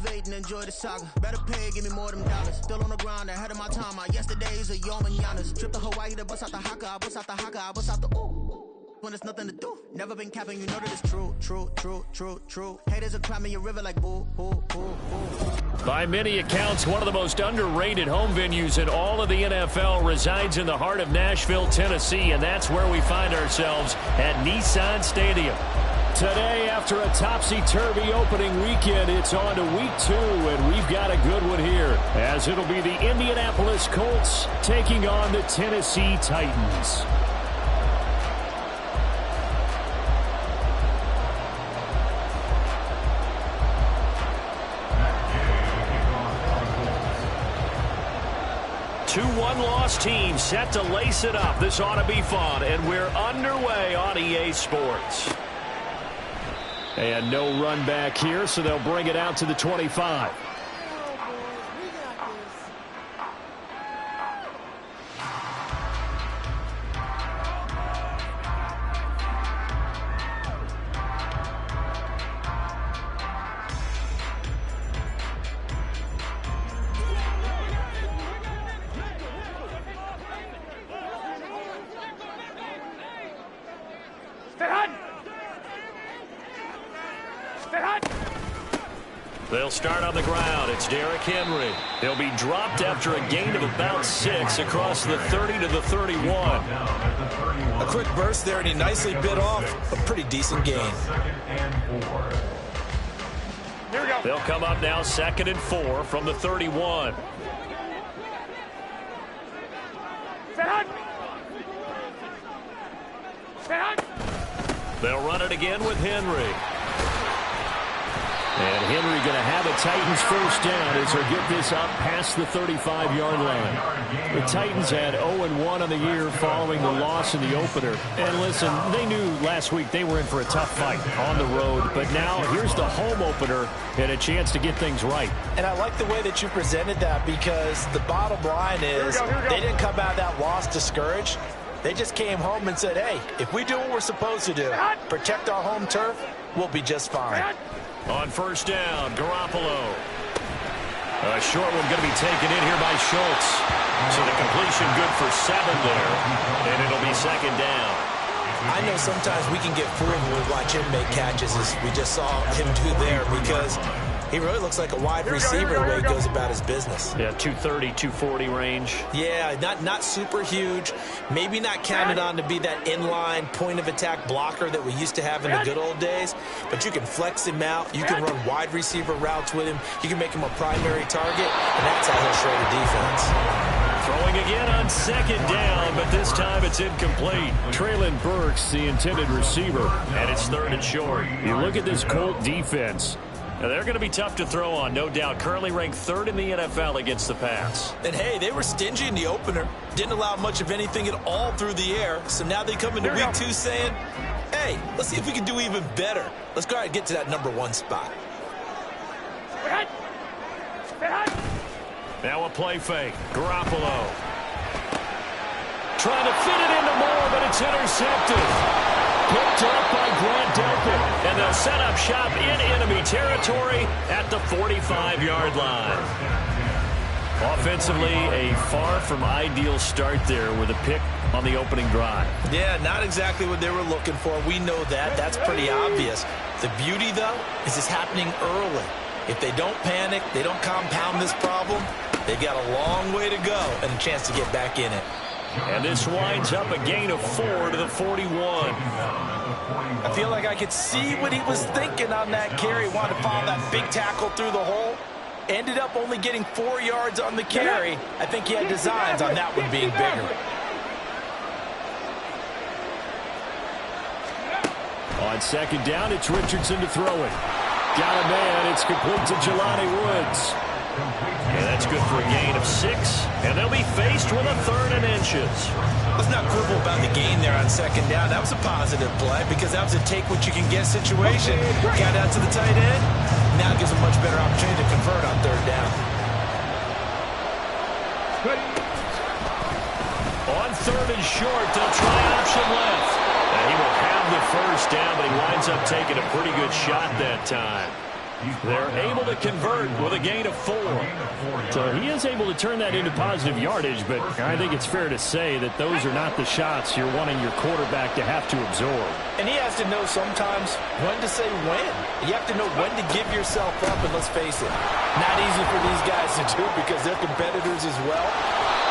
elevate and enjoy the saga. Better pay, give me more of them dollars. Still on the ground, ahead of my time. My yesterdays are your mananas. Trip to Hawaii to bust out the haka. I bust out the haka. I bust out the ooh. When there's nothing to do. Never been capping, you know that it's true, true, true, true, true. Haters are climbing your river like boo, boo, boo, boo. By many accounts, one of the most underrated home venues in all of the NFL resides in the heart of Nashville, Tennessee, and that's where we find ourselves at Nissan Stadium. Today, after a topsy-turvy opening weekend, it's on to week 2, and we've got a good one here, as it'll be the Indianapolis Colts taking on the Tennessee Titans. Two one-loss teams set to lace it up. This ought to be fun, and we're underway on EA Sports. And no run back here, so they'll bring it out to the 25. They'll start on the ground. It's Derrick Henry. He'll be dropped after a gain of about 6 across the 30 to the 31. A quick burst there, and he nicely bit off a pretty decent gain. Here we go. They'll come up now 2nd and 4 from the 31. They'll run it again with Henry. And Henry going to have a Titans first down as they get this up past the 35-yard line. The Titans had 0-1 on the year following the loss in the opener. And listen, they knew last week they were in for a tough fight on the road. But now here's the home opener and a chance to get things right. And I like the way that you presented that, because the bottom line is they didn't come out of that loss discouraged. They just came home and said, hey, if we do what we're supposed to do, protect our home turf, we'll be just fine. On first down, Garoppolo. A short one going to be taken in here by Schultz. So the completion good for 7 there. And it'll be 2nd down. I know sometimes we can get fooled when we watch him make catches, as we just saw him do there, because he really looks like a wide receiver the way he goes about his business. Yeah, 230, 240 range. Yeah, not super huge. Maybe not counted on to be that inline point-of-attack blocker that we used to have in the good old days. But you can flex him out. You can run wide receiver routes with him. You can make him a primary target, and that's how he'll show the defense. Throwing again on 2nd down, but this time it's incomplete. Traylon Burks, the intended receiver, and it's 3rd and short. You look at this Colt defense. Now, they're going to be tough to throw on, no doubt. Currently ranked 3rd in the NFL against the pass. And, hey, they were stingy in the opener. Didn't allow much of anything at all through the air. So now they come into week 2 saying, hey, let's see if we can do even better. Let's go ahead and get to that number 1 spot. Now a play fake. Garoppolo. Trying to fit it into Moore, but it's intercepted. Picked up by Grant Delpit. And they'll set up shop in enemy territory at the 45-yard line. Offensively, a far from ideal start there with a pick on the opening drive. Yeah, not exactly what they were looking for. We know that. That's pretty obvious. The beauty, though, is it's happening early. If they don't panic, they don't compound this problem, they've got a long way to go and a chance to get back in it. And this winds up a gain of 4 to the 41. I feel like I could see what he was thinking on that carry. Wanted to follow that big tackle through the hole. Ended up only getting 4 yards on the carry. I think he had designs on that one being bigger. On 2nd down, it's Richardson to throw it. Got a man. It's complete to Jelani Woods. And that's good for a gain of 6. And they'll be faced with a 3rd and inches. Let's not quibble about the gain there on 2nd down. That was a positive play because that was a take-what-you-can-get situation. Got out to the tight end. Now gives a much better opportunity to convert on 3rd down. On 3rd and short, they'll try option left. And he will have the first down, but he winds up taking a pretty good shot that time. They're able to convert with a gain of 4. So he is able to turn that into positive yardage, but I think it's fair to say that those are not the shots you're wanting your quarterback to have to absorb. And he has to know sometimes when to say when. You have to know when to give yourself up, and let's face it, not easy for these guys to do because they're competitors as well.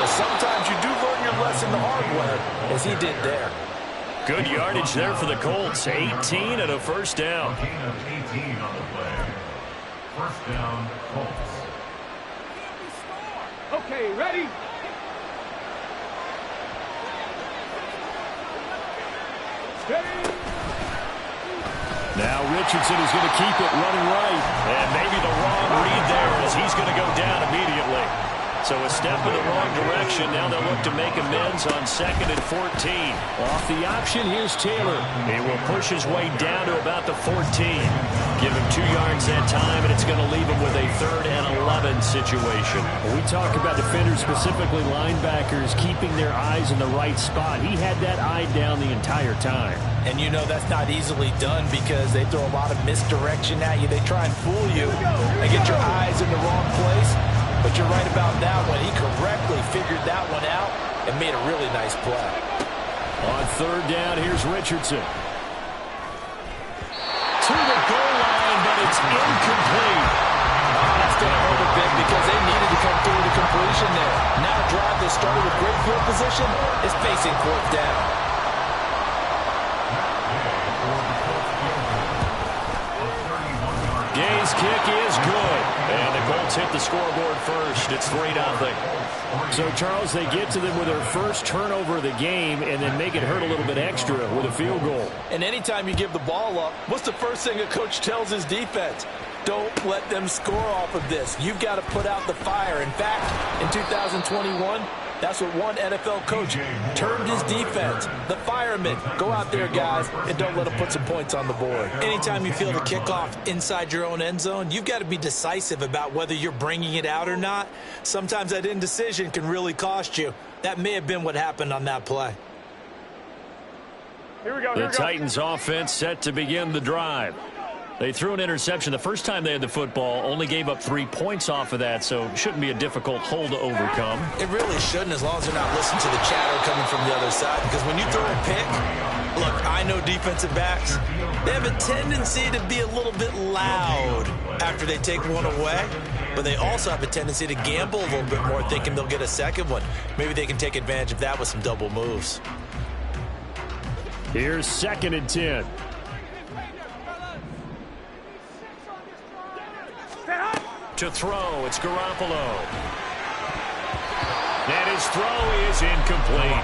But sometimes you do learn your lesson the hard way, as he did there. Good yardage there for the Colts. 18 and a first down. 18 on the play. First down, Colts. Okay, ready? Now Richardson is going to keep it running right. And maybe the wrong read there as he's going to go down immediately. So a step in the wrong direction. Now they'll look to make amends on 2nd and 14. Off the option, here's Taylor. He will push his way down to about the 14. Give him 2 yards that time, and it's going to leave him with a 3rd and 11 situation. When we talk about defenders, specifically linebackers, keeping their eyes in the right spot. He had that eye down the entire time. And you know that's not easily done because they throw a lot of misdirection at you. They try and fool you and get your eyes in the wrong place. But you're right about that one. He correctly figured that one out and made a really nice play. On 3rd down, here's Richardson. To the goal line, but it's incomplete. That's going to hurt a bit because they needed to come through the completion there. Now a drive that started with great field position is facing 4th down. Gay's kick is good. And the Colts hit the scoreboard first. It's 3-0. So, Charles, they get to them with their first turnover of the game and then make it hurt a little bit extra with a field goal. And anytime you give the ball up, what's the first thing a coach tells his defense? Don't let them score off of this. You've got to put out the fire. In fact, in 2021, that's what one NFL coach termed his defense. The firemen. Go out there, guys, and don't let them put some points on the board. Anytime you feel the kickoff inside your own end zone, you've got to be decisive about whether you're bringing it out or not. Sometimes that indecision can really cost you. That may have been what happened on that play. The Titans offense set to begin the drive. They threw an interception the first time they had the football, only gave up 3 points off of that, so it shouldn't be a difficult hole to overcome. It really shouldn't, as long as they're not listening to the chatter coming from the other side, because when you throw a pick, look, I know defensive backs, they have a tendency to be a little bit loud after they take one away, but they also have a tendency to gamble a little bit more, thinking they'll get a second one. Maybe they can take advantage of that with some double moves. Here's 2nd and 10. To throw, it's Garoppolo. And his throw is incomplete.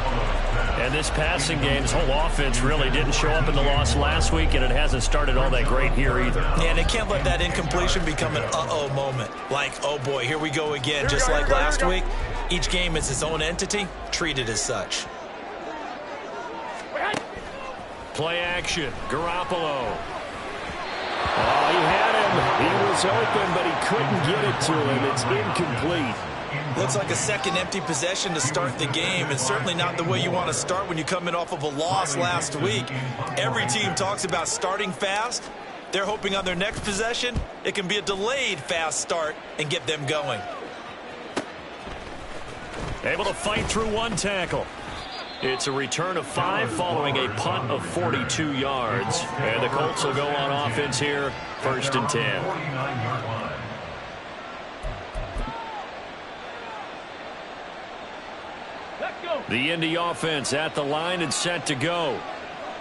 And this passing game, his whole offense really didn't show up in the loss last week, and it hasn't started all that great here either. Yeah, and they can't let that incompletion become an uh-oh moment. Like, oh boy, here we go again. Just like last week, each game is its own entity, treated as such. Play action, Garoppolo. Oh, he had him. He was open, but he couldn't get it to him. It's incomplete. Looks like a second empty possession to start the game, and certainly not the way you want to start when you come in off of a loss last week. Every team talks about starting fast. They're hoping on their next possession, it can be a delayed fast start and get them going. Able to fight through one tackle. It's a return of 5 following a punt of 42 yards. And the Colts will go on offense here, 1st and 10. The Indy offense at the line and set to go.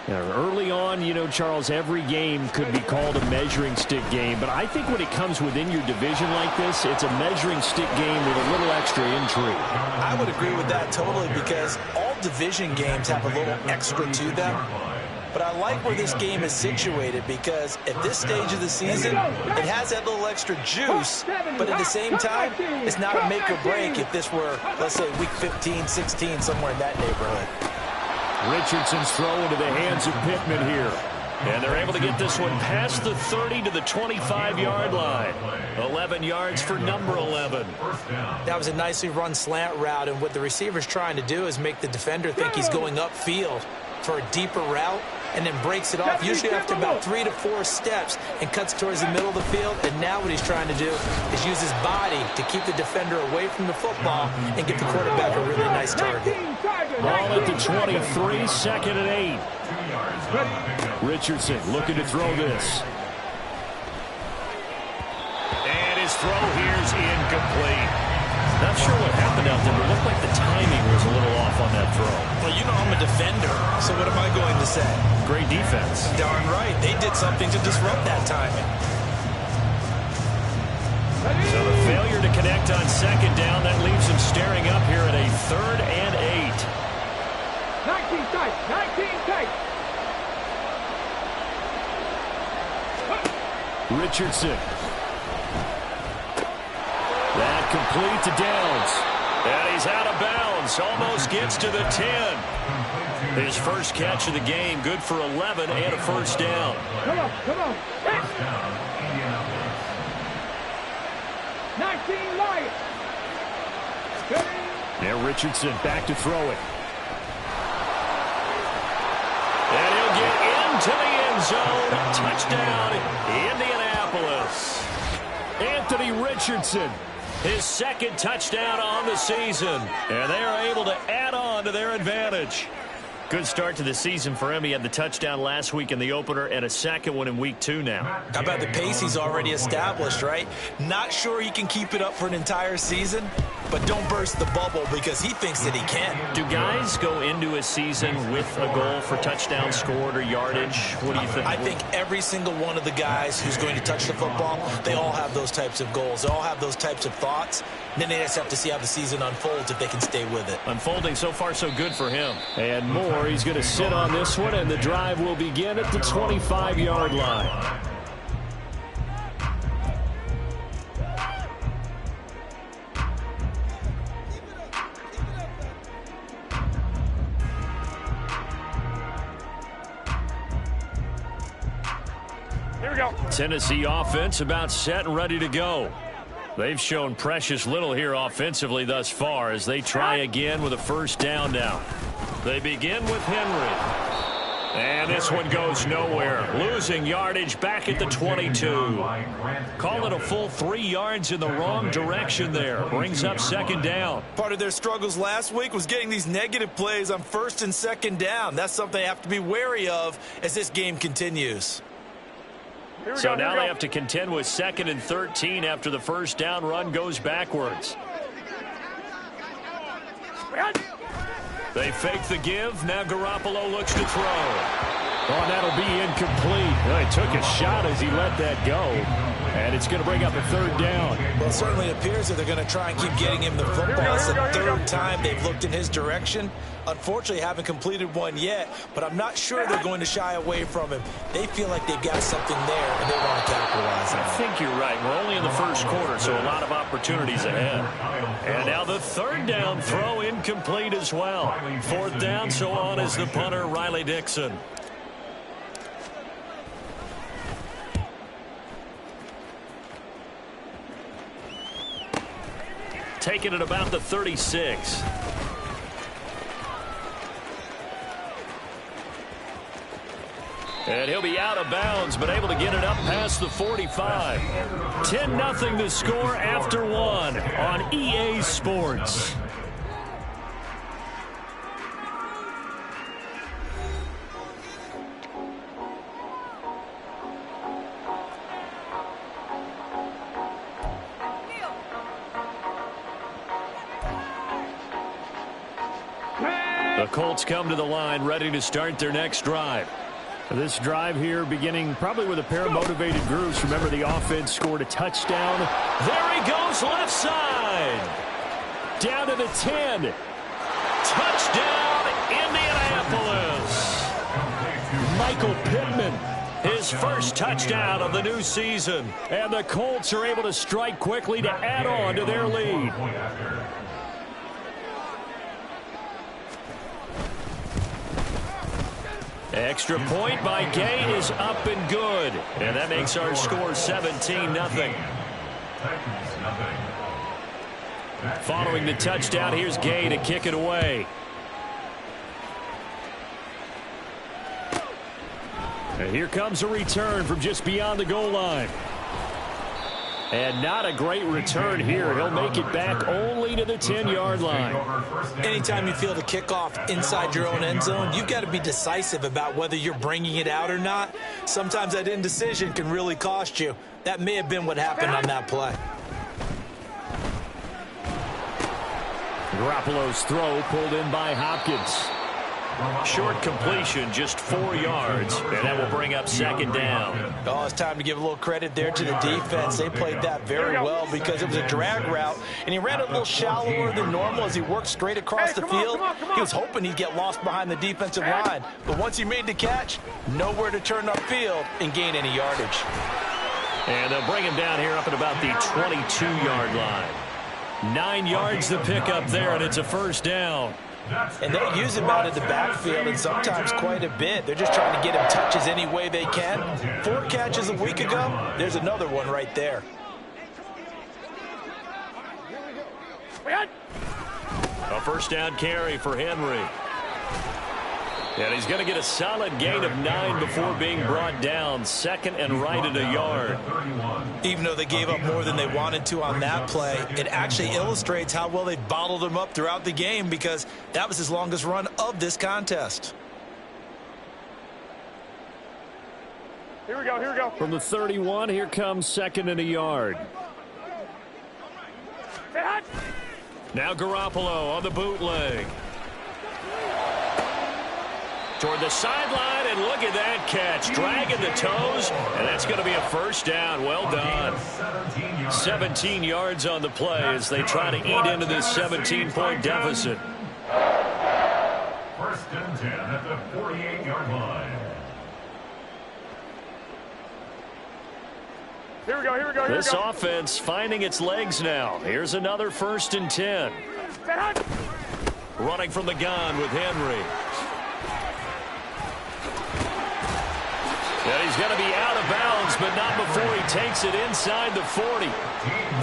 Now, early on, you know, Charles, every game could be called a measuring stick game. But I think when it comes within your division like this, it's a measuring stick game with a little extra intrigue. I would agree with that totally because all division games have a little extra to them. But I like where this game is situated because at this stage of the season, it has that little extra juice. But at the same time, it's not a make or break if this were, let's say, week 15, 16, somewhere in that neighborhood. Richardson's throw into the hands of Pittman here. And they're able to get this one past the 30 to the 25-yard line. 11 yards for number 11. That was a nicely run slant route, and what the receiver's trying to do is make the defender think he's going upfield for a deeper route, and then breaks it off, usually after about 3 to 4 steps, and cuts towards the middle of the field. And now what he's trying to do is use his body to keep the defender away from the football and give the quarterback a really nice target. Ball at the 23, second and 8. Richardson looking to throw this. And his throw here's incomplete. Not sure what happened out there, but it looked like the timing was a little off on that throw. Well, you know I'm a defender, so what am I going to say? Great defense. Darn right. They did something to disrupt that timing. So the failure to connect on second down, that leaves him staring up here at a 3rd and 8. 19 tight, 19 tight. Richardson. That complete to Downs. And he's out of bounds. Almost gets to the 10. His first catch of the game. Good for 11 and a first down. Come on, come on. 19 Lions. Now Richardson back to throw it. And he'll get into the end zone. Touchdown, Indianapolis. Anthony Richardson, his second touchdown on the season. And they are able to add on to their advantage. Good start to the season for him. He had the touchdown last week in the opener and a second one in week 2 now. How about the pace he's already established, right? Not sure he can keep it up for an entire season, but don't burst the bubble because he thinks that he can. Do guys go into a season with a goal for touchdown scored or yardage? What do you think? I think every single one of the guys who's going to touch the football, they all have those types of goals. They all have those types of thoughts. And then they just have to see how the season unfolds if they can stay with it. Unfolding so far so good for him. And Moore, he's going to sit on this one, and the drive will begin at the 25-yard line. Here we go. Tennessee offense about set and ready to go. They've shown precious little here offensively thus far as they try again with a first down now. They begin with Henry. And this one goes nowhere. Losing yardage back at the 22. Call it a full 3 yards in the wrong direction there. Brings up second down. Part of their struggles last week was getting these negative plays on first and second down. That's something they have to be wary of as this game continues. So now they have to contend with 2nd and 13 after the first down run goes backwards. They fake the give. Now Garoppolo looks to throw. Oh, that'll be incomplete. Well, he took a shot as he let that go. And it's going to bring up a 3rd down. Well, it certainly appears that they're going to try and keep getting him the football. It's the 3rd time they've looked in his direction. Unfortunately, haven't completed one yet, but I'm not sure they're going to shy away from him. They feel like they've got something there, and they want to capitalize on it. I think you're right. We're only in the first quarter, so a lot of opportunities ahead. And now the 3rd down throw incomplete as well. 4th down, so on is the punter, Riley Dixon. Taking it about the 36. And he'll be out of bounds, but able to get it up past the 45. 10-0 the score after 1 on EA Sports. The Colts come to the line, ready to start their next drive. This drive here beginning probably with a pair of motivated groups. Remember, the offense scored a touchdown. There he goes, left side. Down to the 10. Touchdown, Indianapolis. Michael Pittman, his first touchdown of the new season. And the Colts are able to strike quickly to add on to their lead. Extra point by Gay is up and good. And that makes our score 17-0. Following the touchdown, here's Gay to kick it away. And here comes a return from just beyond the goal line. And not a great return here. He'll make it back only to the 10-yard line. Anytime you feel the kickoff inside your own end zone, you've got to be decisive about whether you're bringing it out or not. Sometimes that indecision can really cost you. That may have been what happened on that play. Garoppolo's throw pulled in by Hopkins. Short completion, just 4 yards, and that will bring up second down. Oh, it's time to give a little credit there to the defense. They played that very well because it was a drag route, and he ran it a little shallower than normal as he worked straight across the field. He was hoping he'd get lost behind the defensive line, but once he made the catch, nowhere to turn upfield and gain any yardage. And they'll bring him down here up at about the 22-yard line. 9 yards to pick up there, and it's a first down. And they use him out in the backfield, and sometimes quite a bit. They're just trying to get him touches any way they can. 4 catches a week ago. There's another one right there. A first down carry for Henry. And he's going to get a solid gain of 9 before being brought down. Second and right at a yard. Even though they gave up more than they wanted to on that play, it actually illustrates how well they bottled him up throughout the game because that was his longest run of this contest. Here we go, here we go. From the 31, here comes second and a yard. Now Garoppolo on the bootleg. Toward the sideline, and look at that catch. Dragging the toes, and that's going to be a first down. Well done. 17 yards on the play as they try to eat into this 17-point deficit. First and 10 at the 48-yard line. Here we go, here we go, here we go. This offense finding its legs now. Here's another first and 10. Running from the gun with Henry. And he's going to be out of bounds, but not before he takes it inside the 40.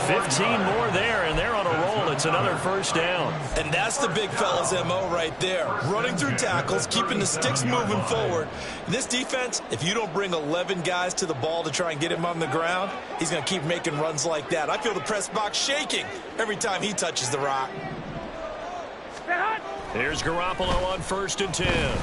15 more there, and they're on a roll. It's another first down. And that's the big fella's MO right there. Running through tackles, keeping the sticks moving forward. This defense, if you don't bring 11 guys to the ball to try and get him on the ground, he's going to keep making runs like that. I feel the press box shaking every time he touches the rock. Here's Garoppolo on first and 10.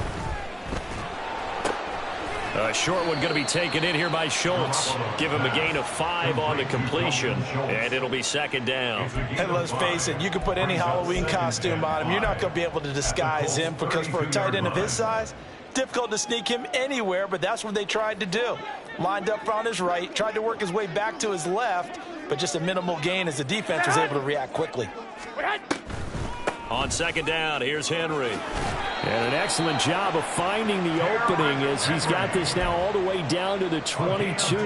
A short one going to be taken in here by Schultz. Give him a gain of 5 on the completion, and it'll be second down. And let's face it, you can put any Halloween costume on him. You're not going to be able to disguise him because for a tight end of his size, difficult to sneak him anywhere, but that's what they tried to do. Lined up on his right, tried to work his way back to his left, but just a minimal gain as the defense was able to react quickly. On second down, here's Henry. And an excellent job of finding the opening as he's got this now all the way down to the 22.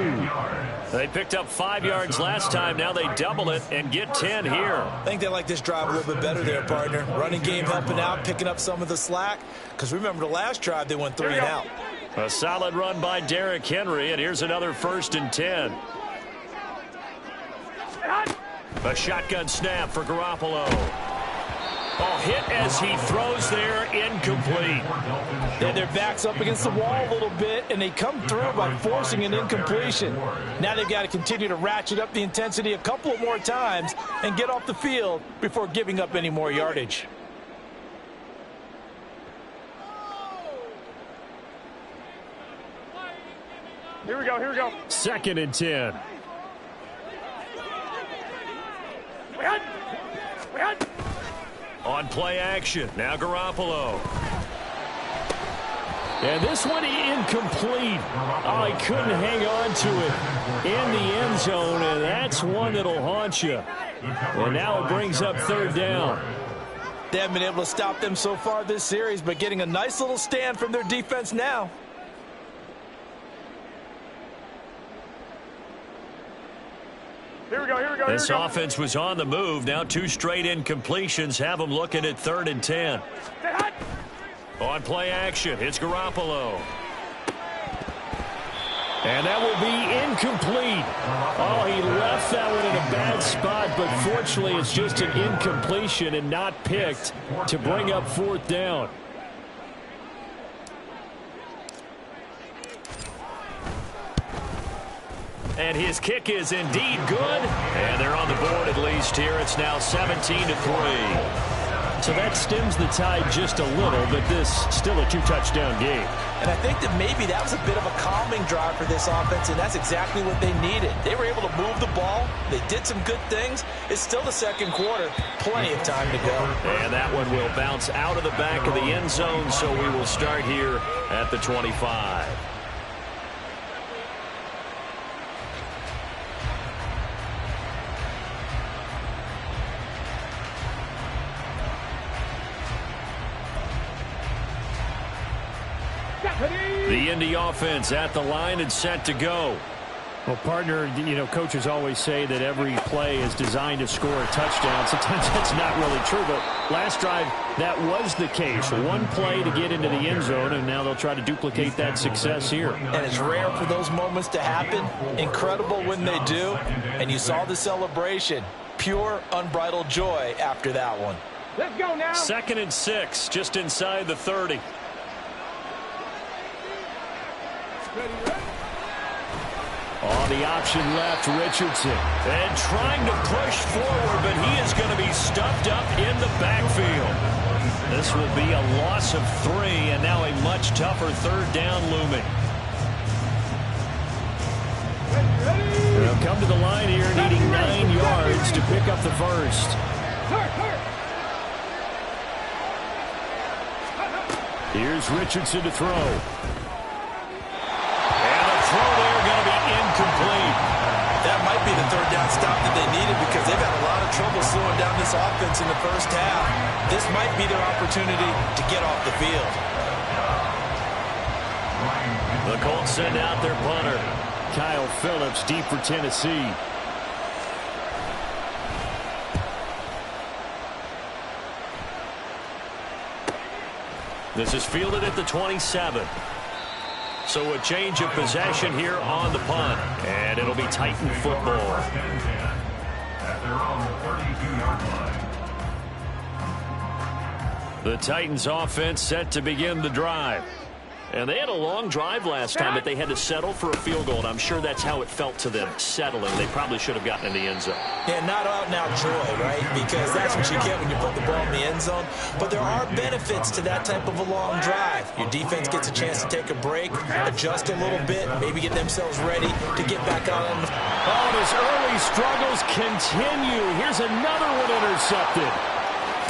They picked up 5 yards last time. Now they double it and get 10 here. I think they like this drive a little bit better there, partner. Running game helping out, picking up some of the slack. Because remember the last drive, they went 3 and out. A solid run by Derrick Henry, and here's another first and 10. A shotgun snap for Garoppolo. Oh, hit as he throws there, incomplete. Then their back's up against the wall a little bit, and they come through by forcing an incompletion. Now they've got to continue to ratchet up the intensity a couple of more times and get off the field before giving up any more yardage. Here we go, here we go. Second and 10. On play action, now Garoppolo. And this one incomplete. Oh, he couldn't hang on to it in the end zone, and that's one that'll haunt you. And now it brings up third down. They haven't been able to stop them so far this series, but getting a nice little stand from their defense now. Here we go, here we go, This offense was on the move. Now 2 straight incompletions have them looking at third and 10. On play action, it's Garoppolo. And that will be incomplete. Oh, he left that one in a bad spot, but fortunately it's just an incompletion and not picked to bring up fourth down. And his kick is indeed good. And they're on the board at least here. It's now 17-3. So that stems the tide just a little, but this still a two-touchdown game. And I think that maybe that was a bit of a calming drive for this offense, and that's exactly what they needed. They were able to move the ball. They did some good things. It's still the second quarter. Plenty of time to go. And that one will bounce out of the back of the end zone, so we will start here at the 25. The Indy offense at the line and set to go. Well, partner, coaches always say that every play is designed to score a touchdown. Sometimes that's not really true, but last drive, that was the case. One play to get into the end zone, and now they'll try to duplicate that success here. And it's rare for those moments to happen. Incredible when they do. And you saw the celebration. Pure, unbridled joy after that one. Let's go now. 2nd and 6, just inside the 30. On the option left, Richardson. And trying to push forward, but he is going to be stuffed up in the backfield. This will be a loss of 3, and now a much tougher 3rd down looming. They'll come to the line here, needing 9 yards to pick up the first. Here's Richardson to throw. Throw there going to be incomplete. That might be the 3rd down stop that they needed because they've had a lot of trouble slowing down this offense in the first half. This might be their opportunity to get off the field. The Colts send out their punter. Kyle Phillips deep for Tennessee. This is fielded at the 27. So a change of possession here on the punt. And it'll be Titan football. At their own 32-yard line. The Titans offense set to begin the drive. And they had a long drive last time, but they had to settle for a field goal. And I'm sure that's how it felt to them, settling. They probably should have gotten in the end zone. Yeah, not out now joy, right? Because that's what you get when you put the ball in the end zone. But there are benefits to that type of a long drive. Your defense gets a chance to take a break, adjust a little bit, maybe get themselves ready to get back on. Oh, his early struggles continue. Here's another one intercepted.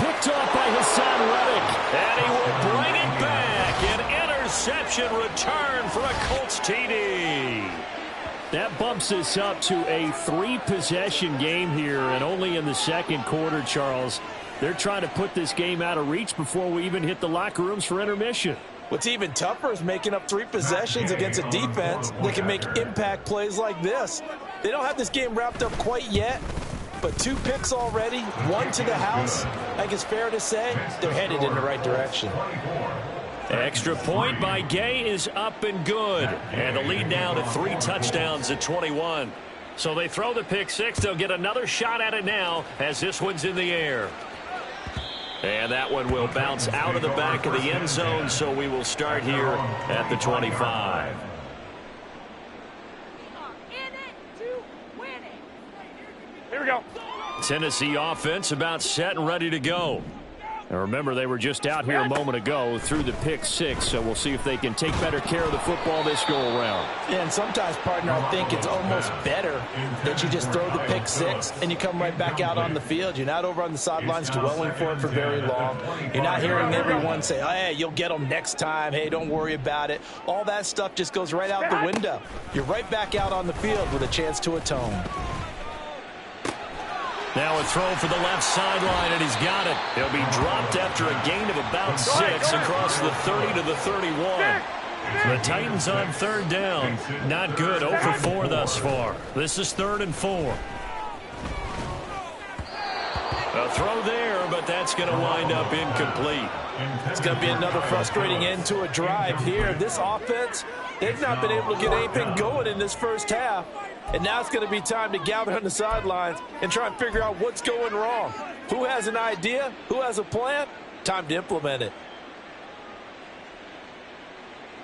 Picked off by Hassan Reddick. And he will bring it back. An interception return for a Colts TD. That bumps us up to a 3-possession game here, and only in the second quarter, Charles. They're trying to put this game out of reach before we even hit the locker rooms for intermission. What's even tougher is making up 3 possessions against a defense that can make impact plays like this. They don't have this game wrapped up quite yet, but 2 picks already, 1 to the house. I think it's fair to say they're headed in the right direction. Extra point by Gay is up and good. And the lead now to 3 touchdowns at 21. So they throw the pick 6. They'll get another shot at it now as this one's in the air. And that one will bounce out of the back of the end zone, so we will start here at the 25. Here we go. Tennessee offense about set and ready to go. And remember, they were just out here a moment ago through the pick 6, so we'll see if they can take better care of the football this go-around. Yeah, and sometimes, partner, I think it's almost better that you just throw the pick 6 and you come right back out on the field. You're not over on the sidelines dwelling for it for very long. You're not hearing everyone say, oh, hey, you'll get them next time. Hey, don't worry about it. All that stuff just goes right out the window. You're right back out on the field with a chance to atone. Now a throw for the left sideline, and he's got it. He'll be dropped after a gain of about 6 across the 30 to the 31. The Titans on 3rd down. Not good. 0 for 4 thus far. This is 3rd and 4. A throw there, but that's going to wind up incomplete. It's going to be another frustrating end to a drive here. This offense, they've not been able to get anything going in this first half. And now it's going to be time to gather on the sidelines and try and figure out what's going wrong. Who has an idea? Who has a plan? Time to implement it.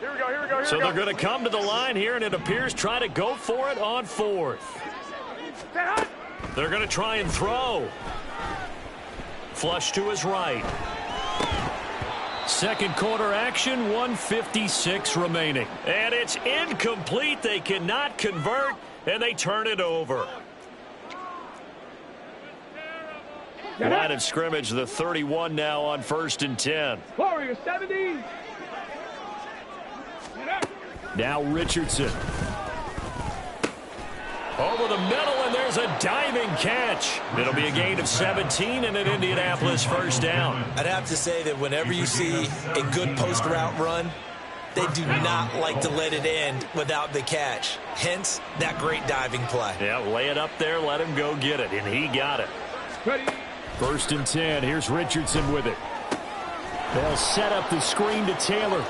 Here we go, here we go, here So we go. they're going to come to the line here, and it appears try to go for it on fourth. They're going to try and throw. Flush to his right. Second quarter action, 1:56 remaining. And it's incomplete. They cannot convert, and they turn it over. Line of scrimmage, the 31 now on 1st and 10. Warrior 70. Now Richardson. Over the middle, and there's a diving catch. It'll be a gain of 17 and an Indianapolis first down. I'd have to say that whenever you see a good post route run, they do not like to let it end without the catch. Hence, that great diving play. Yeah, lay it up there, let him go get it, and he got it. Ready. 1st and 10. Here's Richardson with it. They'll set up the screen to Taylor.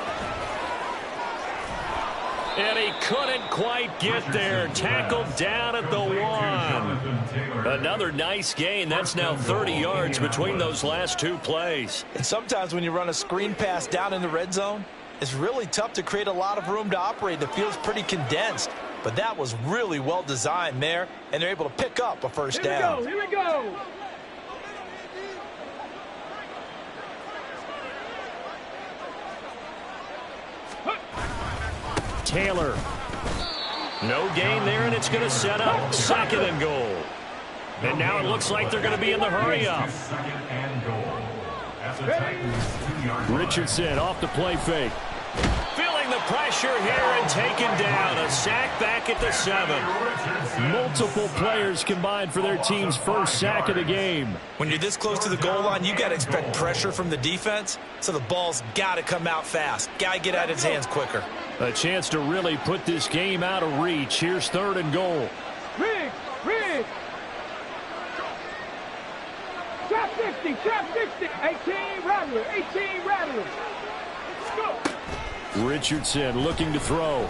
And he couldn't quite get there. Tackled down at the 1. Another nice gain. That's now 30 yards between those last two plays. And sometimes when you run a screen pass down in the red zone, it's really tough to create a lot of room to operate. The field's pretty condensed. But that was really well designed there, and they're able to pick up a first down. Here we go. Taylor. No gain there, and it's going to set up 2nd and goal. And now it looks like they're going to be in the hurry-up. Richardson off the play fake. Feeling the pressure here and taken down. A sack back at the 7. Multiple players combined for their team's first sack of the game. When you're this close to the goal line, you got to expect pressure from the defense, so the ball's got to come out fast. Got to get out of his hands quicker. A chance to really put this game out of reach. Here's 3rd and goal. Rig. Trap 60, trap 60. 18 Rattler, 18 Rattler. Let's go. Richardson looking to throw.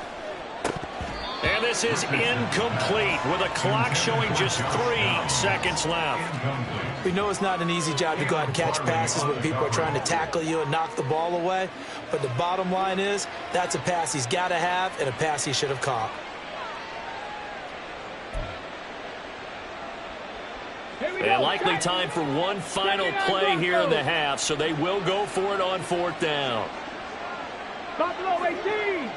And this is incomplete with a clock showing just 3 seconds left. We know it's not an easy job to go out and catch passes when people are trying to tackle you and knock the ball away. But the bottom line is that's a pass he's got to have and a pass he should have caught. And likely time for one final play here in the half, so they will go for it on 4th down. Buffalo 18.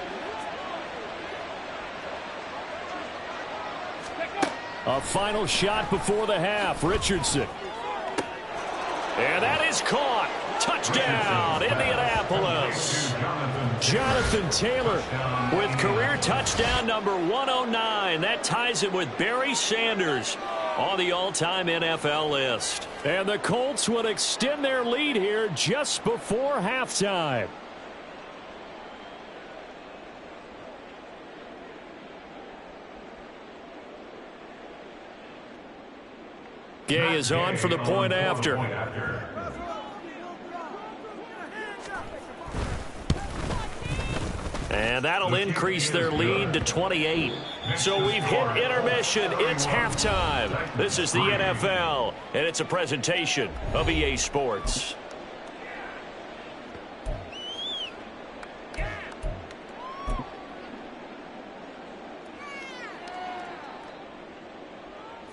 A final shot before the half. Richardson. And that is caught. Touchdown, Indianapolis. Jonathan Taylor with career touchdown number 109. That ties him with Barry Sanders on the all-time NFL list. And the Colts would extend their lead here just before halftime. Gay is on for the point after. And that'll increase their lead to 28. So we've hit intermission. It's halftime. This is the NFL, and it's a presentation of EA Sports.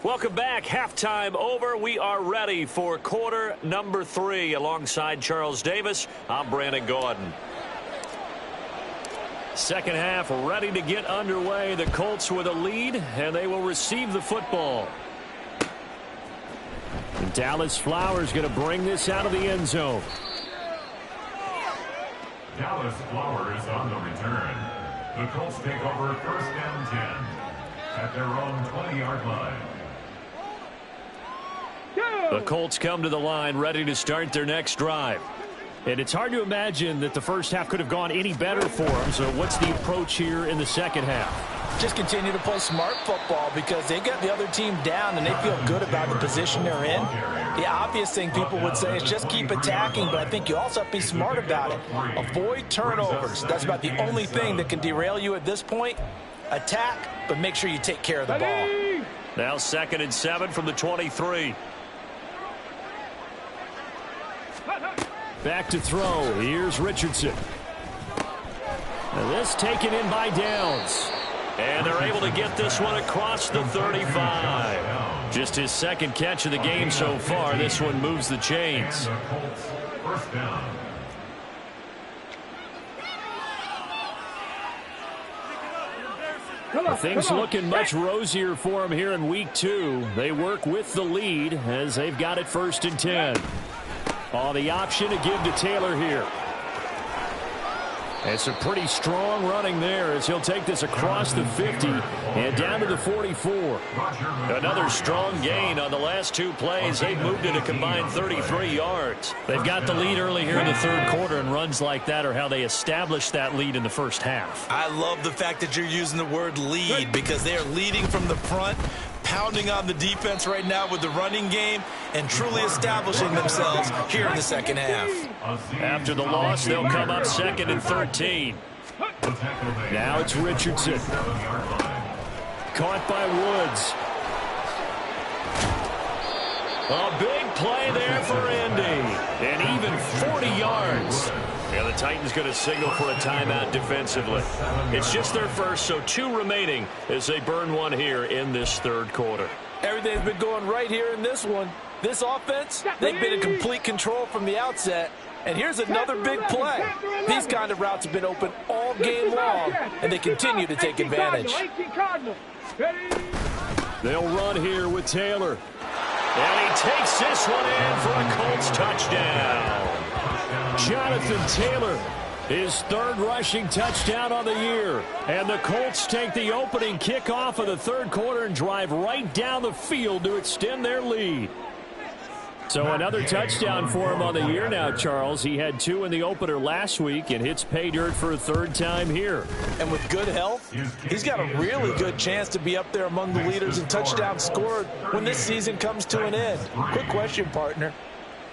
Welcome back. Halftime over. We are ready for quarter number 3. Alongside Charles Davis, I'm Brandon Gordon. Second half ready to get underway. The Colts with a lead, and they will receive the football. And Dallas Flowers going to bring this out of the end zone. Dallas Flowers on the return. The Colts take over 1st and 10 at their own 20-yard line. The Colts come to the line ready to start their next drive. And it's hard to imagine that the first half could have gone any better for them. So what's the approach here in the second half? Just continue to play smart football because they got the other team down and they feel good about the position they're in. The obvious thing people would say is just keep attacking, but I think you also have to be smart about it. Avoid turnovers. That's about the only thing that can derail you at this point. Attack, but make sure you take care of the ball. Now 2nd and 7 from the 23. Back to throw. Here's Richardson. And this taken in by Downs. And they're able to get this one across the 35. Just his second catch of the game so far. This one moves the chains. First down. Things looking much rosier for him here in week 2. They work with the lead as they've got it 1st and 10. The option to give to Taylor here. It's a pretty strong running there as he'll take this across the 50 and down to the 44. Another strong gain on the last 2 plays. They've moved it a combined 33 yards. They've got the lead early here in the 3rd quarter, and runs like that are how they established that lead in the first half. I love the fact that you're using the word lead because they are leading from the front, pounding on the defense right now with the running game and truly establishing themselves here in the second half. After the loss, they'll come up 2nd and 13. Now it's Richardson. Caught by Woods. A big play there for Indy. And even 40 yards. Yeah, the Titans going to signal for a timeout defensively. It's just their first, so 2 remaining as they burn one here in this 3rd quarter. Everything's been going right here in this one. This offense, they've been in complete control from the outset. And here's another big play. These kind of routes have been open all game long, and they continue to take advantage. They'll run here with Taylor. And he takes this one in for a Colts touchdown. Jonathan Taylor, his 3rd rushing touchdown on the year. And the Colts take the opening kickoff of the 3rd quarter and drive right down the field to extend their lead. So another touchdown for him on the year now, Charles. He had 2 in the opener last week and hits pay dirt for a 3rd time here. And with good health, he's got a really good chance to be up there among the leaders in touchdowns scored when this season comes to an end. Quick question, partner.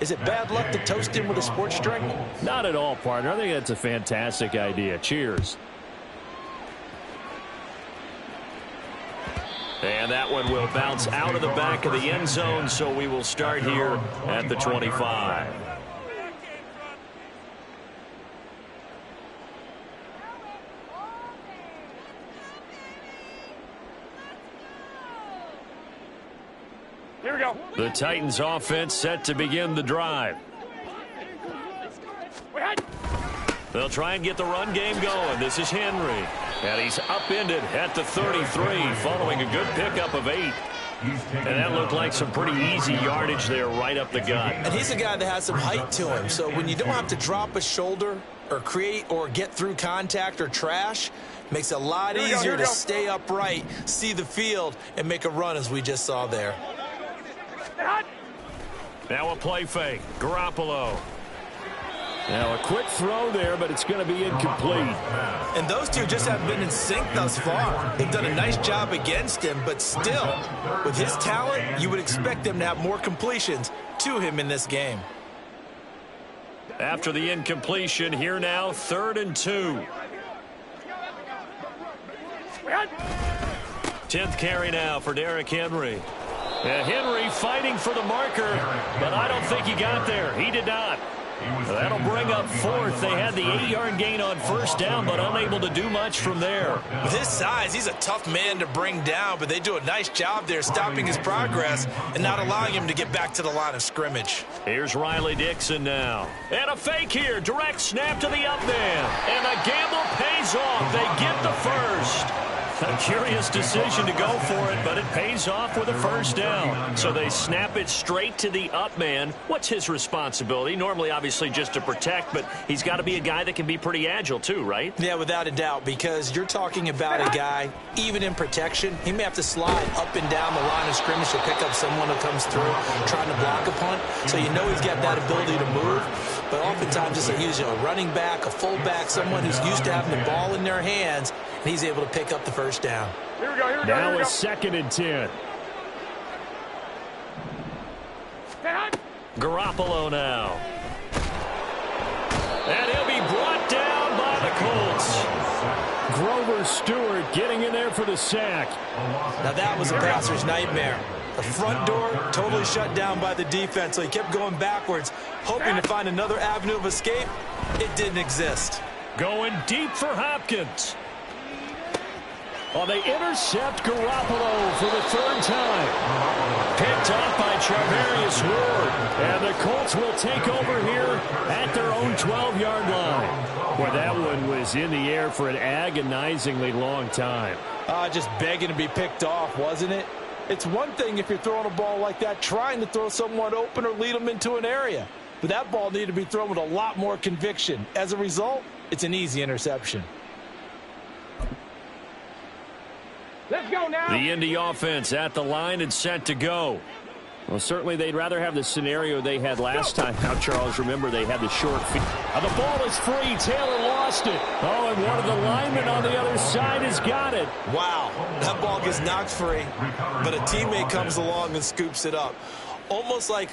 Is it bad luck to toast him with a sports drink? Not at all, partner. I think that's a fantastic idea. Cheers. And that one will bounce out of the back of the end zone, so we will start here at the 25. Here we go. The Titans offense set to begin the drive. They'll try and get the run game going. This is Henry. And he's upended at the 33 following a good pickup of 8. And that looked like some pretty easy yardage there right up the gut. And he's a guy that has some height to him. So when you don't have to drop a shoulder or create or get through contact or trash, makes it a lot easier to stay upright, see the field, and make a run as we just saw there. Now a play fake. Garoppolo. Now a quick throw there, but it's going to be incomplete. And those two just haven't been in sync thus far. They've done a nice job against him, but still, with his talent, you would expect them to have more completions to him in this game. After the incompletion, here now, 3rd and 2. 10th carry now for Derrick Henry. And Henry fighting for the marker, but I don't think he got there. He did not. That'll bring up 4th. They had the 8-yard gain on 1st down, but unable to do much from there. With his size, he's a tough man to bring down, but they do a nice job there stopping his progress and not allowing him to get back to the line of scrimmage. Here's Riley Dixon now. And a fake here. Direct snap to the up man. And the gamble pays off. They get the 1st. A curious decision to go for it, but it pays off with a 1st down. So they snap it straight to the up man. What's his responsibility? Normally, obviously, just to protect, but he's got to be a guy that can be pretty agile too, right? Yeah, without a doubt, because you're talking about a guy, even in protection, he may have to slide up and down the line of scrimmage to pick up someone who comes through trying to block a punt. So you know he's got that ability to move. But oftentimes it's a running back, a fullback, someone who's used to having the ball in their hands, and he's able to pick up the 1st down. Here we go, here we go. Now a 2nd and 10. Garoppolo now. And he'll be brought down by the Colts. Grover Stewart getting in there for the sack. Now that was a passer's nightmare. The front door totally shut down by the defense, so he kept going backwards, hoping to find another avenue of escape. It didn't exist. Going deep for Hopkins. Oh, they intercept Garoppolo for the third time. Picked off by Charvarius Ward. And the Colts will take over here at their own 12-yard line. Boy, that one was in the air for an agonizingly long time. Just begging to be picked off, wasn't it? It's one thing if you're throwing a ball like that, trying to throw someone open or lead them into an area. But that ball needed to be thrown with a lot more conviction. As a result, it's an easy interception. Let's go now. The Indy offense at the line and set to go. Well, certainly they'd rather have the scenario they had last time. Now, Charles, remember they had the short feet. The ball is free. Taylor lost it. Oh, and one of the linemen on the other side has got it. Wow, that ball gets knocked free, but a teammate comes along and scoops it up. It's almost like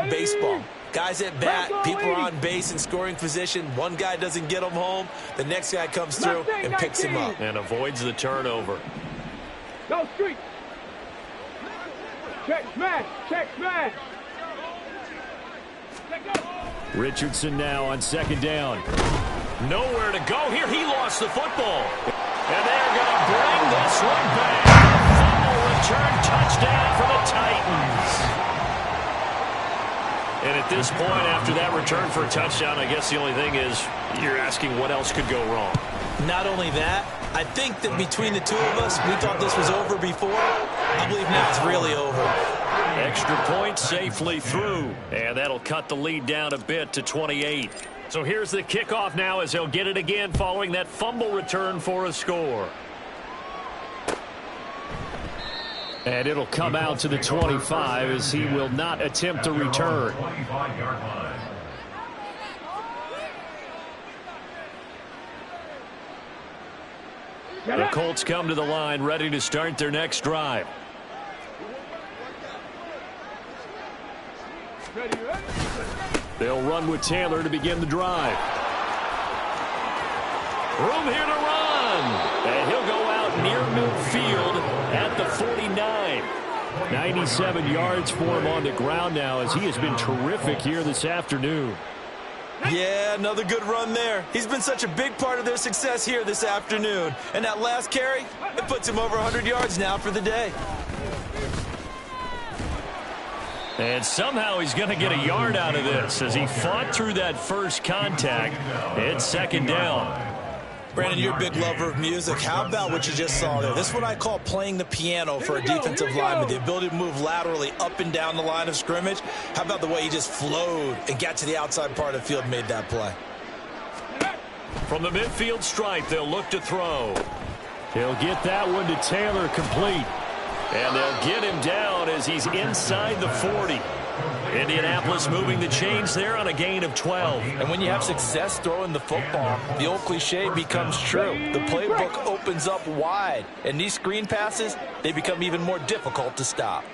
baseball. Guys at bat, people are on base in scoring position. One guy doesn't get him home. The next guy comes through and picks him up. And avoids the turnover. No street. Check smash. Check smash. Richardson now on second down. Nowhere to go here. He lost the football. And they're going to bring this one back. Fumble return touchdown for the Titans. And at this point, after that return for a touchdown, I guess the only thing is you're asking what else could go wrong. Not only that, I think that between the two of us, we thought this was over before. I believe now it's really over. Extra point safely through. And that'll cut the lead down a bit to 28. So here's the kickoff now as they'll get it again following that fumble return for a score. And it'll come out to the 25 as he will not attempt to return. The Colts come to the line ready to start their next drive. They'll run with Taylor to begin the drive. Room here to run. And he'll go out near midfield at the 49. 97 yards for him on the ground now as he has been terrific here this afternoon. Yeah, another good run there. He's been such a big part of their success here this afternoon. And that last carry, it puts him over 100 yards now for the day. And somehow he's going to get a yard out of this as he fought through that first contact. It's second down. Brandon, you're a big lover of music. How about what you just saw there? This is what I call playing the piano for a defensive lineman, the ability to move laterally up and down the line of scrimmage. How about the way he just flowed and got to the outside part of the field and made that play? From the midfield stripe, they'll look to throw. He'll get that one to Taylor complete. And they'll get him down as he's inside the 40. Indianapolis moving the chains there on a gain of 12. And when you have success throwing the football, the old cliche becomes true. The playbook opens up wide. And these screen passes, they become even more difficult to stop.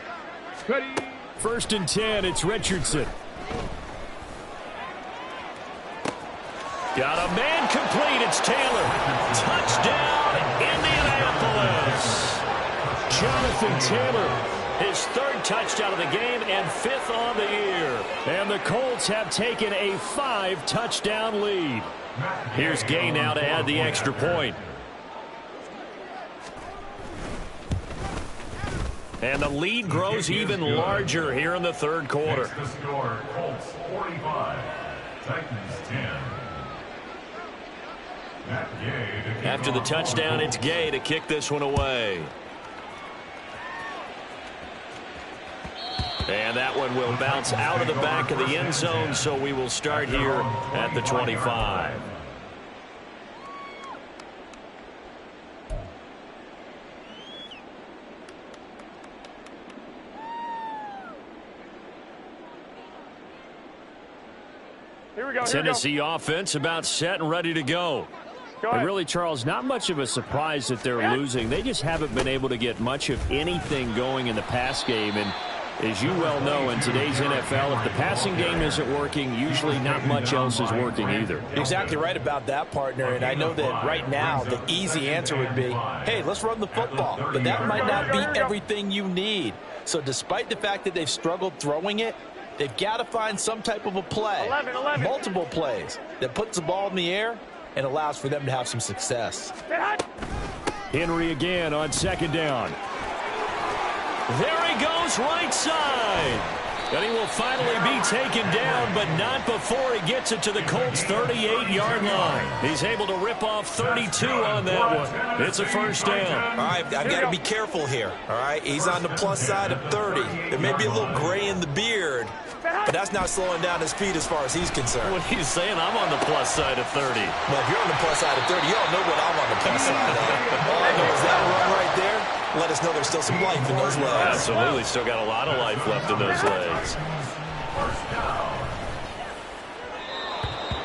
First and 10, it's Richardson. Got a man complete, it's Taylor. Touchdown, Indianapolis. Jonathan Taylor, his third touchdown of the game and fifth on the year. And the Colts have taken a 5-touchdown lead. Here's Gay now to add the extra point. And the lead grows even larger here in the third quarter. The score, Colts 45, Titans 10. After the touchdown, it's Gay to kick this one away. And that one will bounce out of the back of the end zone, so we will start here at the 25. Here we go. Tennessee offense about set and ready to go. And really, Charles, not much of a surprise that they're losing. They just haven't been able to get much of anything going in the pass game. And as you well know, in today's NFL, if the passing game isn't working, usually not much else is working either. Exactly right about that, partner. And I know that right now the easy answer would be, hey, let's run the football. But that might not be everything you need. So despite the fact that they've struggled throwing it, they've got to find some type of a play, multiple plays, that puts the ball in the air and allows for them to have some success. Henry again on second down. There he goes, right side. And he will finally be taken down, but not before he gets it to the Colts' 38-yard line. He's able to rip off 32 on that one. It's a first down. All right, I've got to be careful here. All right, he's on the plus side of 30. There may be a little gray in the beard, but that's not slowing down his speed as far as he's concerned. What he's saying, I'm on the plus side of 30. Well, if you're on the plus side of 30, you don't know what I'm on the plus side of. All I know is that run right there, let us know there's still some life in those legs. Absolutely, still got a lot of life left in those legs.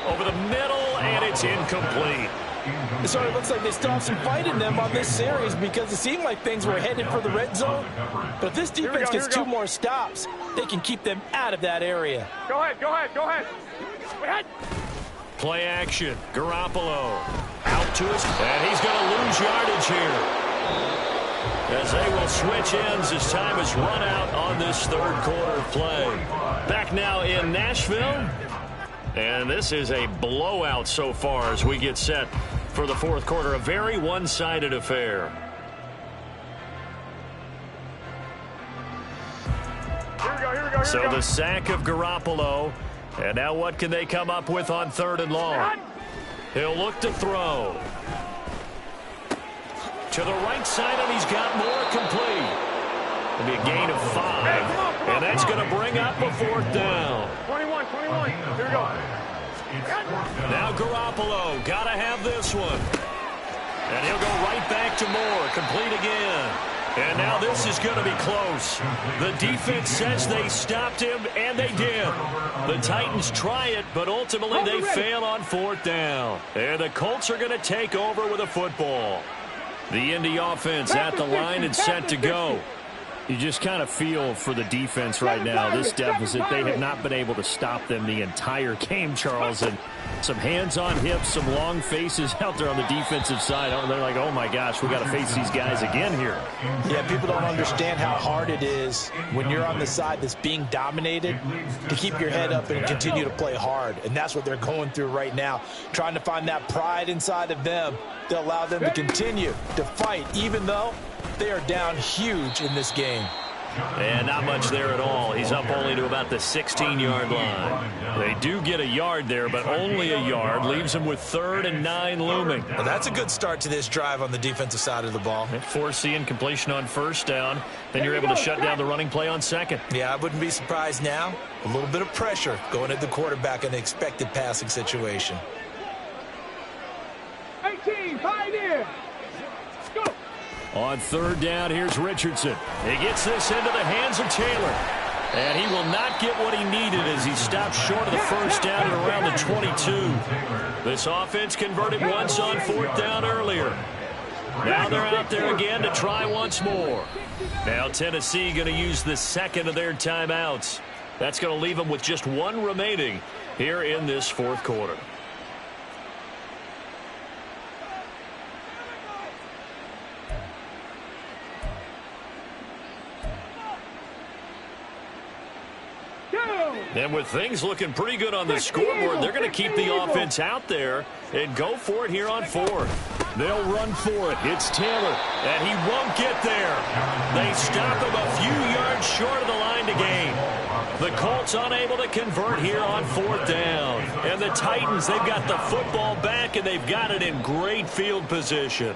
Over the middle, and it's incomplete. It sort of looks like they still have some fight in them on this series because it seemed like things were headed for the red zone. But if this defense gets 2 more stops, they can keep them out of that area. Go ahead. Play action. Garoppolo out to us, and he's going to lose yardage here, as they will switch ends as time is run out on this third quarter play. Back now in Nashville, and this is a blowout so far as we get set for the fourth quarter. A very one-sided affair. Here we go. So the sack of Garoppolo, and now what can they come up with on third and long? He'll look to throw. To the right side, and he's got more complete. It'll be a gain of 5, and that's going to bring up a fourth down. 21. Here we go. Now Garoppolo, got to have this one. And he'll go right back to Moore, complete again. And now this is going to be close. The defense says they stopped him, and they did. The Titans try it, but ultimately they fail on fourth down. And the Colts are going to take over with a football. The Indy offense at the line and set to go. You just kind of feel for the defense right now, this deficit. They have not been able to stop them the entire game, Charles. And some hands on hips, some long faces out there on the defensive side. They're like, oh, my gosh, we got to face these guys again here. Yeah, people don't understand how hard it is when you're on the side that's being dominated to keep your head up and continue to play hard. And that's what they're going through right now, trying to find that pride inside of them to allow them to continue to fight, even though they are down huge in this game. And not much there at all. He's up only to about the 16-yard line. They do get a yard there, but only a yard. Leaves them with 3rd and 9 looming. Well, that's a good start to this drive on the defensive side of the ball. Force the incompletion on first down. Then you're able to shut down the running play on second. Yeah, I wouldn't be surprised now. A little bit of pressure going at the quarterback in an expected passing situation. 18, pioneer. Go. On third down, here's Richardson. He gets this into the hands of Taylor. And he will not get what he needed as he stopped short of the first down at around the 22. This offense converted once on fourth down earlier. Now they're out there again to try once more. Now Tennessee going to use the second of their timeouts. That's going to leave them with just one remaining here in this fourth quarter. And with things looking pretty good on the scoreboard, they're going to keep the offense out there and go for it here on fourth. They'll run for it. It's Taylor, and he won't get there. They stop him a few yards short of the line to gain. The Colts unable to convert here on fourth down. And the Titans, they've got the football back, and they've got it in great field position.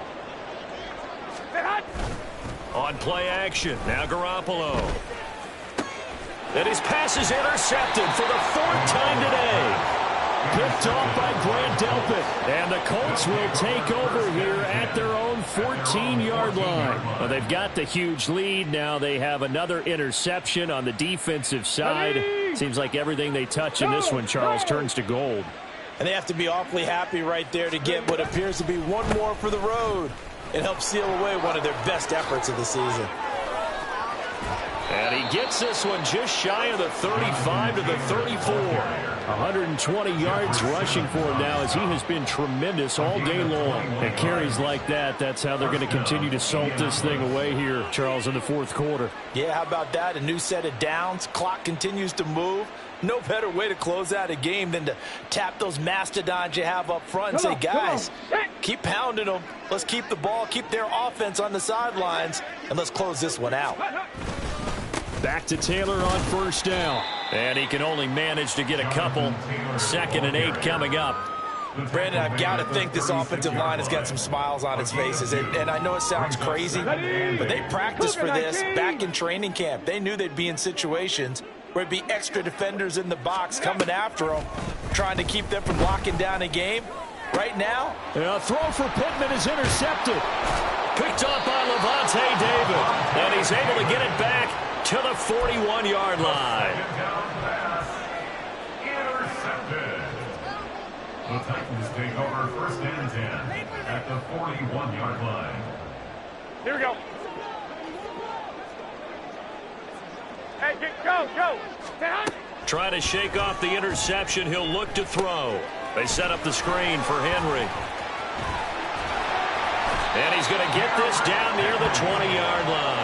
On play action, now Garoppolo. And his pass is intercepted for the 4th time today. Picked off by Grant Delpit. And the Colts will take over here at their own 14-yard line. Well, they've got the huge lead. Now they have another interception on the defensive side. Seems like everything they touch in this one, Charles, turns to gold. And they have to be awfully happy right there to get what appears to be one more for the road and help seal away one of their best efforts of the season. And And he gets this one just shy of the 35 to the 34. 120 yards rushing for him now, as he has been tremendous all day long. And carries like that, that's how they're going to continue to salt this thing away here, Charles, in the fourth quarter. Yeah, how about that? A new set of downs. Clock continues to move. No better way to close out a game than to tap those mastodons you have up front and say, guys, keep pounding them. Let's keep the ball, keep their offense on the sidelines, and let's close this one out. Back to Taylor on first down. And he can only manage to get a couple. 2nd and 8 coming up. Brandon, I've got to think this offensive line has got some smiles on its faces. And I know it sounds crazy, but they practiced for this back in training camp. They knew they'd be in situations where it'd be extra defenders in the box coming after them, trying to keep them from locking down a game. Right now, a throw for Pittman is intercepted. Picked up by Levante David. And he's able to get it back to the 41-yard line. Intercepted. The Titans take over 1st and 10 at the 41-yard line. Here we go. Hey, go. Trying to shake off the interception. He'll look to throw. They set up the screen for Henry. And he's going to get this down near the 20-yard line.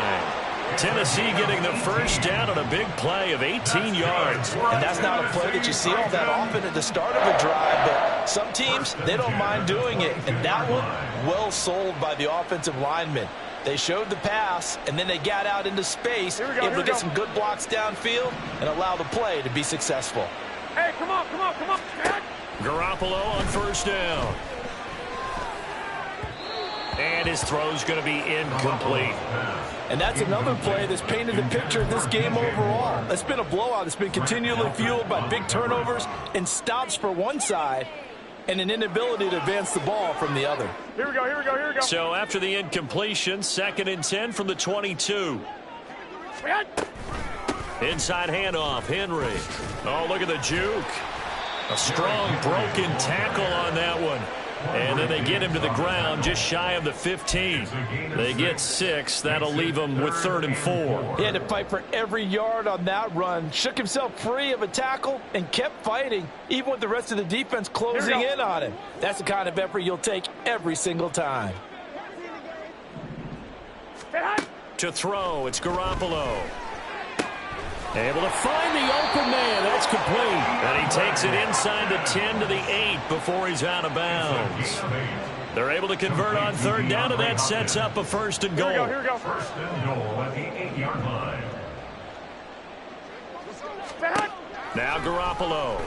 Tennessee getting the first down on a big play of 18 yards. And that's not a play that you see all that often at the start of a drive, but some teams, they don't mind doing it. And that one, well sold by the offensive lineman. They showed the pass, and then they got out into space, able to get some good blocks downfield and allow the play to be successful. Hey, come on. Garoppolo on first down. And his throw's going to be incomplete. And that's another play that's painted the picture of this game overall. It's been a blowout. It's been continually fueled by big turnovers and stops for one side and an inability to advance the ball from the other. Here we go. So after the incompletion, 2nd and 10 from the 22. Inside handoff, Henry. Oh, look at the juke. A strong broken tackle on that one. And then they get him to the ground just shy of the 15. They get 6. That'll leave them with 3rd and 4. He had to fight for every yard on that run. Shook himself free of a tackle and kept fighting, even with the rest of the defense closing in on him. That's the kind of effort you'll take every single time. To throw, it's Garoppolo. Able to find the open man. That's complete. And he takes it inside the 10 to the 8 before he's out of bounds. They're able to convert on 3rd down, and that sets up a 1st and goal. Here we go. 1st and goal at the 8-yard line. Now Garoppolo.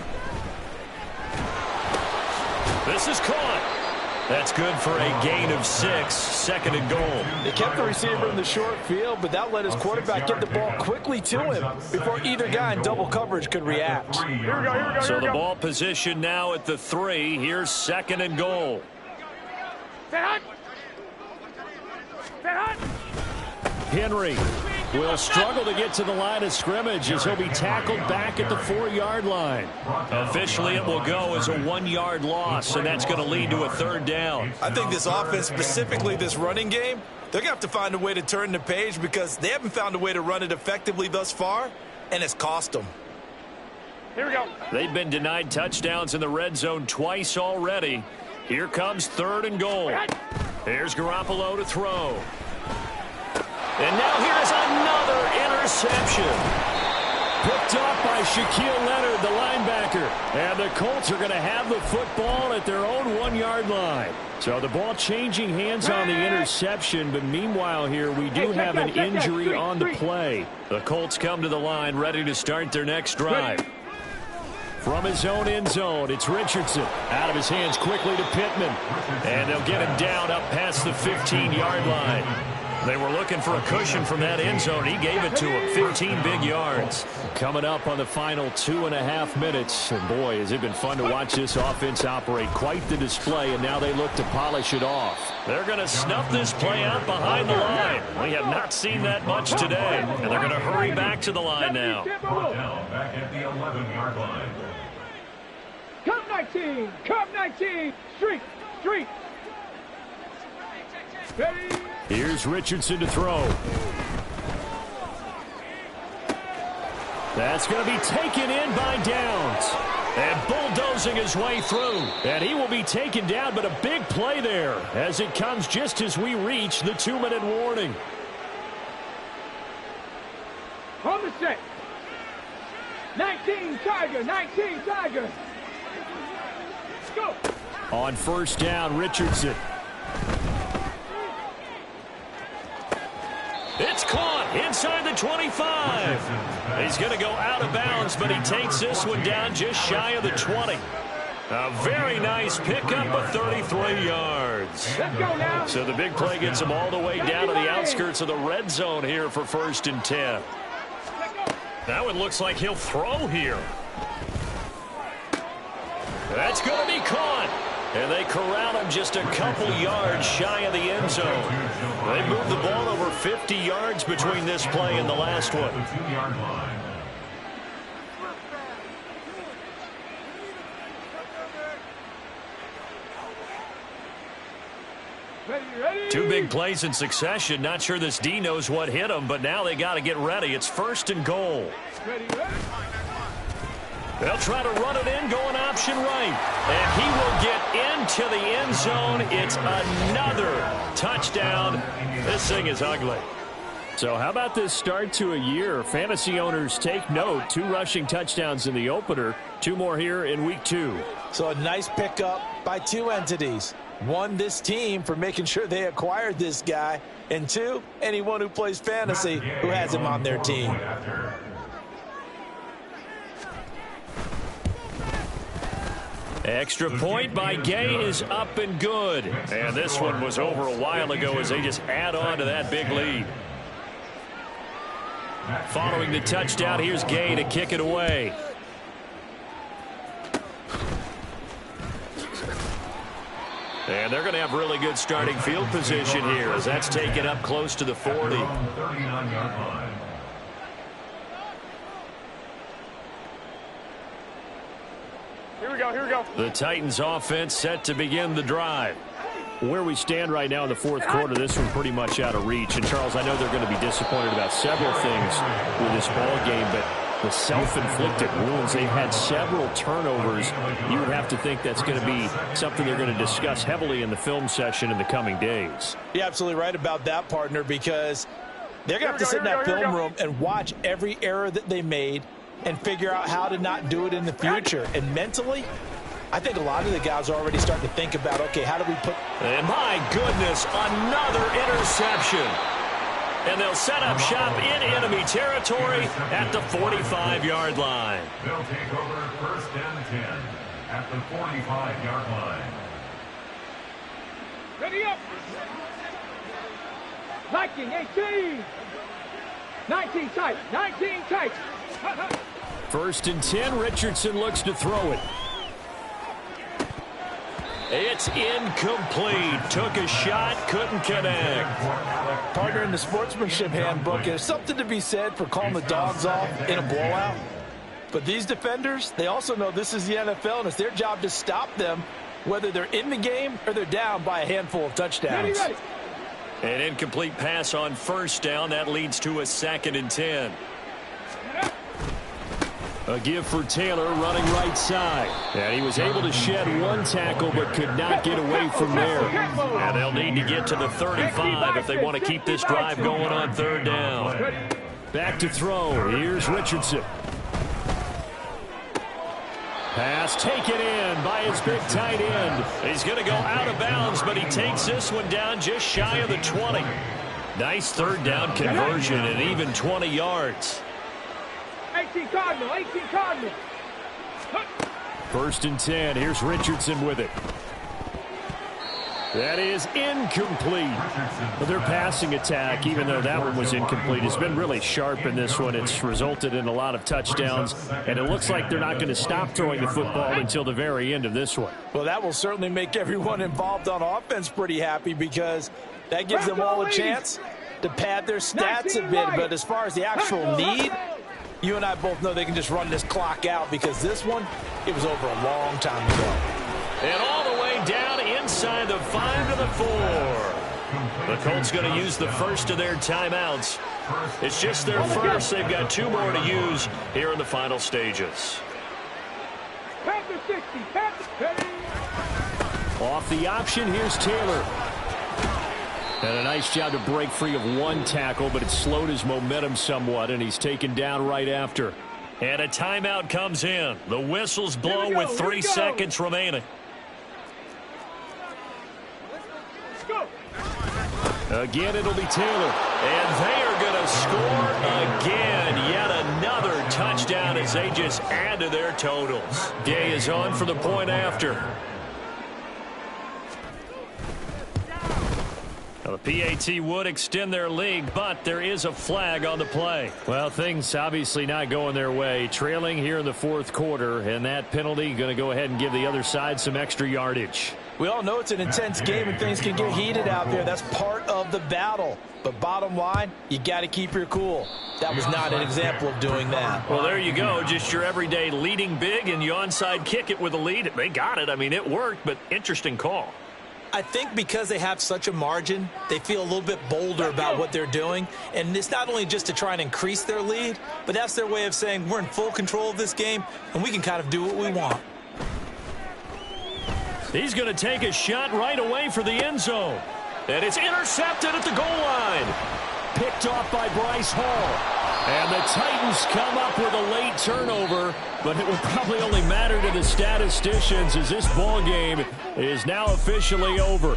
This is caught. That's good for a gain of 6. 2nd and goal. They kept the receiver in the short field, but that let his quarterback get the ball quickly to him before either guy in double coverage could react. Here we go. So the ball position now at the 3. Here's 2nd and goal. Henry will struggle to get to the line of scrimmage as he'll be tackled back at the 4-yard line. Officially, it will go as a 1-yard loss, and that's going to lead to a 3rd down. I think this offense, specifically this running game, they're going to have to find a way to turn the page because they haven't found a way to run it effectively thus far, and it's cost them. Here we go. They've been denied touchdowns in the red zone twice already. Here comes 3rd and goal. Here's Garoppolo to throw. And now here's another interception. Picked up by Shaquille Leonard, the linebacker. And the Colts are going to have the football at their own 1-yard line. So the ball changing hands on the interception, but meanwhile here we do have an injury on the play. The Colts come to the line ready to start their next drive. From his own end zone, it's Richardson. Out of his hands quickly to Pittman. And they'll get him down up past the 15-yard line. They were looking for a cushion from that end zone. He gave it to him. 15 big yards. Coming up on the final 2.5 minutes. And boy, has it been fun to watch this offense operate. Quite the display, and now they look to polish it off. They're going to snuff this play out behind the line. We have not seen that much today. And they're going to hurry back to the line now. Down back at the 11-yard line. Come 19. Come 19. Street. Ready. Here's Richardson to throw. That's going to be taken in by Downs. And bulldozing his way through. And he will be taken down, but a big play there as it comes just as we reach the 2-minute warning. On the set. 19 Tiger, 19 Tiger. Go. On first down, Richardson. It's caught inside the 25. He's going to go out of bounds, but he takes this one down just shy of the 20. A very nice pickup of 33 yards. Let's go now. So the big play gets him all the way down to the outskirts of the red zone here for 1st and 10. Now it looks like he'll throw here. That's going to be caught. And they corral him just a couple yards shy of the end zone. They moved the ball over 50 yards between this play and the last one. Ready. 2 big plays in succession. Not sure this D knows what hit him, but now they got to get ready. It's 1st and goal. Ready. They'll try to run it in, going option right. And he will get into the end zone. It's another touchdown. This thing is ugly. So how about this start to a year? Fantasy owners take note. 2 rushing touchdowns in the opener. 2 more here in week 2. So a nice pickup by 2 entities. 1, this team for making sure they acquired this guy. And 2, anyone who plays fantasy who has him on their team. Extra point by Gay is up and good. And this one was over a while ago as they just add on to that big lead. Following the touchdown, here's Gay to kick it away. And they're going to have really good starting field position here as that's taken up close to the 40. Here we go. The Titans offense set to begin the drive. Where we stand right now in the 4th quarter, this one's pretty much out of reach. And, Charles, I know they're going to be disappointed about several things with this ball game, but the self-inflicted wounds, they've had several turnovers. You would have to think that's going to be something they're going to discuss heavily in the film session in the coming days. You're absolutely right about that, partner, because they're going to have to sit in that film room and watch every error that they made and figure out how to not do it in the future. And mentally, I think a lot of the guys are already starting to think about, okay, how do we put... And my goodness, another interception. And they'll set up shop in enemy territory at the 45-yard line. They'll take over 1st and 10 at the 45-yard line. Ready up. Viking 18. 19 tight. 19 tight. 1st and 10, Richardson looks to throw it. It's incomplete. Took a shot, couldn't connect. Partner, in the sportsmanship handbook, there's something to be said for calling the dogs off in a blowout. But these defenders, they also know this is the NFL, and it's their job to stop them, whether they're in the game or they're down by a handful of touchdowns. Ready. An incomplete pass on 1st down. That leads to a 2nd and 10. A give for Taylor running right side. And he was able to shed 1 tackle but could not get away from there. And they'll need to get to the 35 if they want to keep this drive going on 3rd down. Back to throw. Here's Richardson. Pass taken in by his big tight end. He's going to go out of bounds, but he takes this one down just shy of the 20. Nice 3rd down conversion and even 20 yards. 18 Cardinal. 18 Cardinal. 1st and 10. Here's Richardson with it. That is incomplete. But their passing attack, even though that one was incomplete, has been really sharp in this one. It's resulted in a lot of touchdowns, and it looks like they're not going to stop throwing the football until the very end of this one. Well, that will certainly make everyone involved on offense pretty happy because that gives them all a chance to pad their stats a bit. But as far as the actual need, you and I both know they can just run this clock out because this one, it was over a long time ago. And all the way down inside the 5 to the 4. The Colts going to use the first of their timeouts. It's just their first. They've got 2 more to use here in the final stages. Panther 60, Panther. Off the option, here's Taylor. And a nice job to break free of 1 tackle, but it slowed his momentum somewhat, and he's taken down right after. And a timeout comes in. The whistles blow with 3 seconds remaining. Again, it'll be Taylor. And they are going to score again. Yet another touchdown as they just add to their totals. Day is on for the point after. Now, the PAT would extend their lead, but there is a flag on the play. Well, things obviously not going their way. Trailing here in the 4th quarter, and that penalty going to go ahead and give the other side some extra yardage. We all know it's an intense game and things can get heated out there. That's part of the battle. But bottom line, you got to keep your cool. That was not an example of doing that. Well, there you go. Just your everyday leading big, and you onside kick it with a lead. They got it. I mean, it worked, but interesting call. I think because they have such a margin, they feel a little bit bolder about what they're doing. And it's not only just to try and increase their lead, but that's their way of saying we're in full control of this game, and we can kind of do what we want. He's going to take a shot right away for the end zone. And it's intercepted at the goal line. Picked off by Bryce Hall. And the Titans come up with a late turnover, but it will probably only matter to the statisticians as this ball game is now officially over.